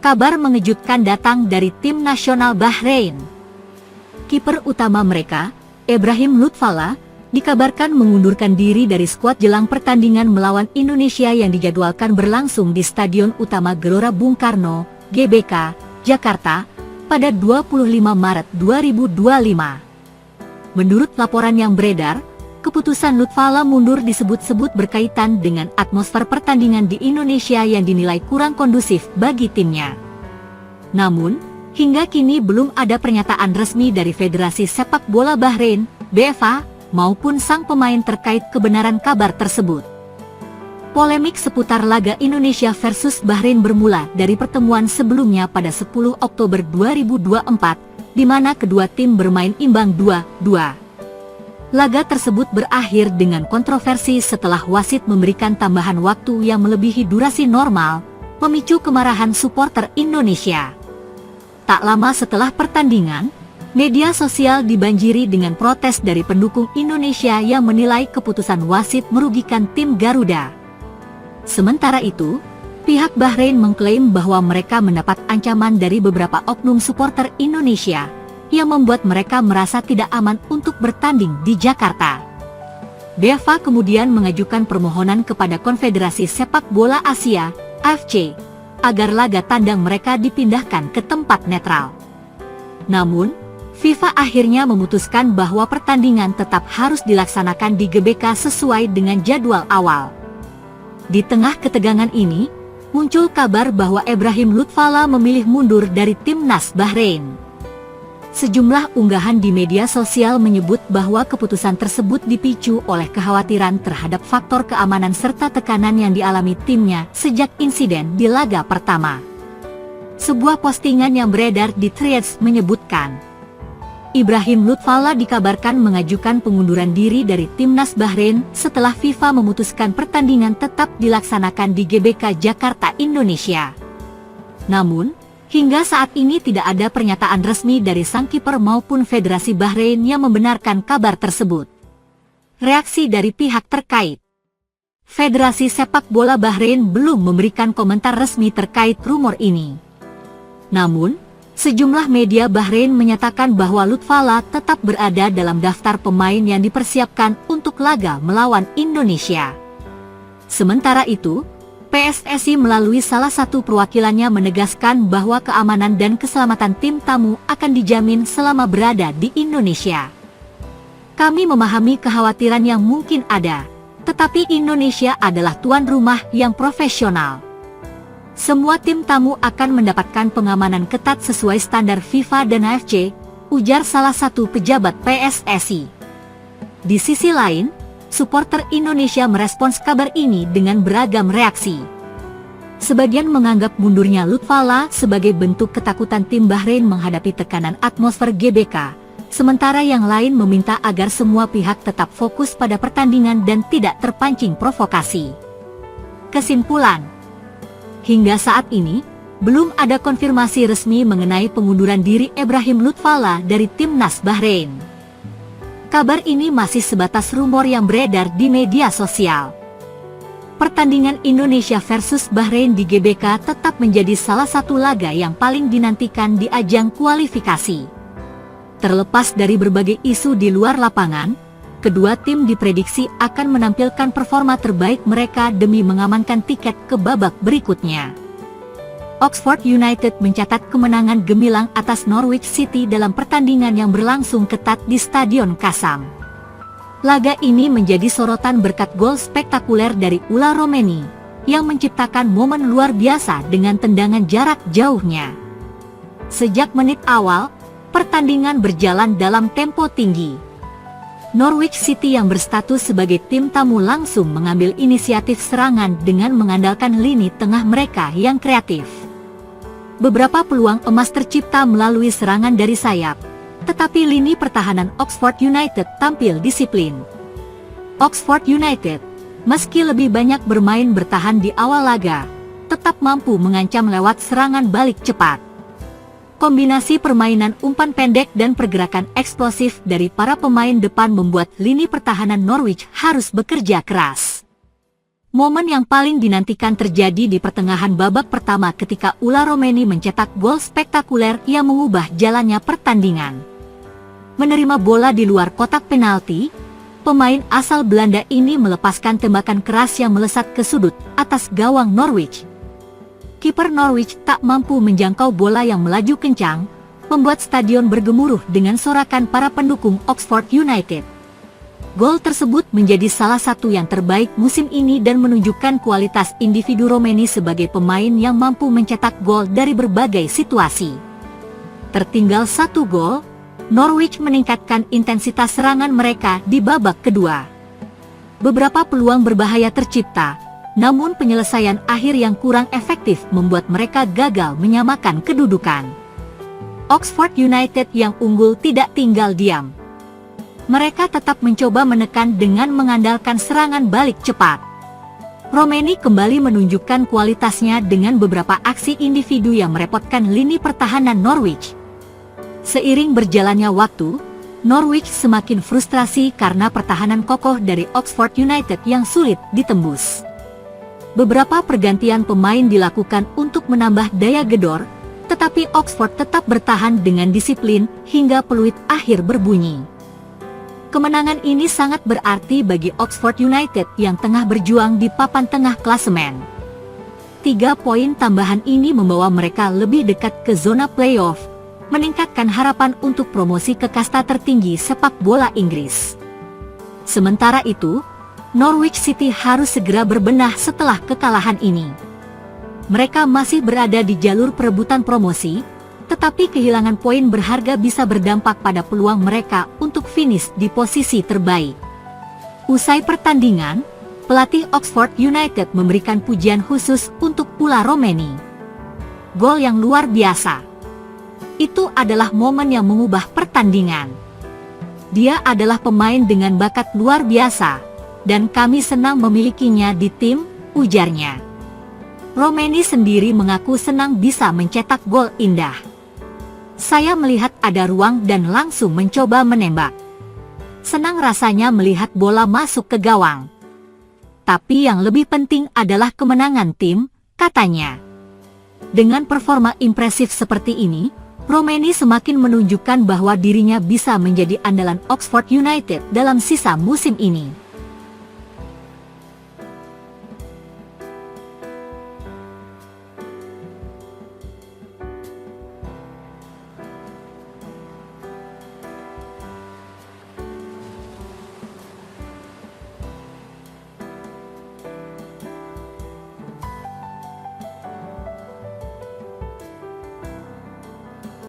kabar mengejutkan datang dari tim nasional Bahrain. Kiper utama mereka, Ibrahim Lutfallah, dikabarkan mengundurkan diri dari skuad jelang pertandingan melawan Indonesia yang dijadwalkan berlangsung di Stadion Utama Gelora Bung Karno, GBK, Jakarta, pada 25 Maret 2025. Menurut laporan yang beredar, keputusan Lutfallah mundur disebut-sebut berkaitan dengan atmosfer pertandingan di Indonesia yang dinilai kurang kondusif bagi timnya. Namun, hingga kini belum ada pernyataan resmi dari Federasi Sepak Bola Bahrain, BFA, maupun sang pemain terkait kebenaran kabar tersebut. Polemik seputar laga Indonesia versus Bahrain bermula dari pertemuan sebelumnya pada 10 Oktober 2024, di mana kedua tim bermain imbang 2-2. Laga tersebut berakhir dengan kontroversi setelah wasit memberikan tambahan waktu yang melebihi durasi normal, memicu kemarahan supporter Indonesia. Tak lama setelah pertandingan, media sosial dibanjiri dengan protes dari pendukung Indonesia yang menilai keputusan wasit merugikan tim Garuda. Sementara itu, pihak Bahrain mengklaim bahwa mereka mendapat ancaman dari beberapa oknum supporter Indonesia yang membuat mereka merasa tidak aman untuk bertanding di Jakarta. BFA kemudian mengajukan permohonan kepada Konfederasi Sepak Bola Asia, AFC, agar laga tandang mereka dipindahkan ke tempat netral. Namun, FIFA akhirnya memutuskan bahwa pertandingan tetap harus dilaksanakan di GBK sesuai dengan jadwal awal. Di tengah ketegangan ini, muncul kabar bahwa Ibrahim Lutfallah memilih mundur dari timnas Bahrain. Sejumlah unggahan di media sosial menyebut bahwa keputusan tersebut dipicu oleh kekhawatiran terhadap faktor keamanan serta tekanan yang dialami timnya sejak insiden di laga pertama. Sebuah postingan yang beredar di Threads menyebutkan, Ibrahim Lutfallah dikabarkan mengajukan pengunduran diri dari timnas Bahrain setelah FIFA memutuskan pertandingan tetap dilaksanakan di GBK Jakarta, Indonesia. Namun, hingga saat ini tidak ada pernyataan resmi dari sang kiper maupun Federasi Bahrain yang membenarkan kabar tersebut. Reaksi dari pihak terkait. Federasi Sepak Bola Bahrain belum memberikan komentar resmi terkait rumor ini. Namun, sejumlah media Bahrain menyatakan bahwa Lutfallah tetap berada dalam daftar pemain yang dipersiapkan untuk laga melawan Indonesia. Sementara itu, PSSI melalui salah satu perwakilannya menegaskan bahwa keamanan dan keselamatan tim tamu akan dijamin selama berada di Indonesia. Kami memahami kekhawatiran yang mungkin ada, tetapi Indonesia adalah tuan rumah yang profesional. Semua tim tamu akan mendapatkan pengamanan ketat sesuai standar FIFA dan AFC, ujar salah satu pejabat PSSI. Di sisi lain, supporter Indonesia merespons kabar ini dengan beragam reaksi. Sebagian menganggap mundurnya Lutfallah sebagai bentuk ketakutan tim Bahrain menghadapi tekanan atmosfer GBK, sementara yang lain meminta agar semua pihak tetap fokus pada pertandingan dan tidak terpancing provokasi. Kesimpulan, hingga saat ini, belum ada konfirmasi resmi mengenai pengunduran diri Ibrahim Lutfallah dari timnas Bahrain. Kabar ini masih sebatas rumor yang beredar di media sosial. Pertandingan Indonesia versus Bahrain di GBK tetap menjadi salah satu laga yang paling dinantikan di ajang kualifikasi. Terlepas dari berbagai isu di luar lapangan, kedua tim diprediksi akan menampilkan performa terbaik mereka demi mengamankan tiket ke babak berikutnya. Oxford United mencatat kemenangan gemilang atas Norwich City dalam pertandingan yang berlangsung ketat di Stadion Kasam. Laga ini menjadi sorotan berkat gol spektakuler dari Ula Romeni, yang menciptakan momen luar biasa dengan tendangan jarak jauhnya. Sejak menit awal, pertandingan berjalan dalam tempo tinggi. Norwich City yang berstatus sebagai tim tamu langsung mengambil inisiatif serangan dengan mengandalkan lini tengah mereka yang kreatif. Beberapa peluang emas tercipta melalui serangan dari sayap, tetapi lini pertahanan Oxford United tampil disiplin. Oxford United, meski lebih banyak bermain bertahan di awal laga, tetap mampu mengancam lewat serangan balik cepat. Kombinasi permainan umpan pendek dan pergerakan eksplosif dari para pemain depan membuat lini pertahanan Norwich harus bekerja keras. Momen yang paling dinantikan terjadi di pertengahan babak pertama ketika Ula Romeni mencetak gol spektakuler yang mengubah jalannya pertandingan. Menerima bola di luar kotak penalti, pemain asal Belanda ini melepaskan tembakan keras yang melesat ke sudut atas gawang Norwich. Kiper Norwich tak mampu menjangkau bola yang melaju kencang, membuat stadion bergemuruh dengan sorakan para pendukung Oxford United. Gol tersebut menjadi salah satu yang terbaik musim ini dan menunjukkan kualitas individu Romeni sebagai pemain yang mampu mencetak gol dari berbagai situasi. Tertinggal 1 gol, Norwich meningkatkan intensitas serangan mereka di babak kedua. Beberapa peluang berbahaya tercipta, namun penyelesaian akhir yang kurang efektif membuat mereka gagal menyamakan kedudukan. Oxford United yang unggul tidak tinggal diam. Mereka tetap mencoba menekan dengan mengandalkan serangan balik cepat. Romeni kembali menunjukkan kualitasnya dengan beberapa aksi individu yang merepotkan lini pertahanan Norwich. Seiring berjalannya waktu, Norwich semakin frustrasi karena pertahanan kokoh dari Oxford United yang sulit ditembus. Beberapa pergantian pemain dilakukan untuk menambah daya gedor, tetapi Oxford tetap bertahan dengan disiplin hingga peluit akhir berbunyi. Kemenangan ini sangat berarti bagi Oxford United yang tengah berjuang di papan tengah klasemen. 3 poin tambahan ini membawa mereka lebih dekat ke zona playoff, meningkatkan harapan untuk promosi ke kasta tertinggi sepak bola Inggris. Sementara itu, Norwich City harus segera berbenah setelah kekalahan ini. Mereka masih berada di jalur perebutan promosi, tetapi kehilangan poin berharga bisa berdampak pada peluang mereka untuk finish di posisi terbaik. Usai pertandingan, pelatih Oxford United memberikan pujian khusus untuk Ula Romeni. Gol yang luar biasa. Itu adalah momen yang mengubah pertandingan. Dia adalah pemain dengan bakat luar biasa, dan kami senang memilikinya di tim, ujarnya. Romeni sendiri mengaku senang bisa mencetak gol indah. Saya melihat ada ruang dan langsung mencoba menembak. Senang rasanya melihat bola masuk ke gawang. Tapi yang lebih penting adalah kemenangan tim, katanya. Dengan performa impresif seperti ini, Romeni semakin menunjukkan bahwa dirinya bisa menjadi andalan Oxford United dalam sisa musim ini.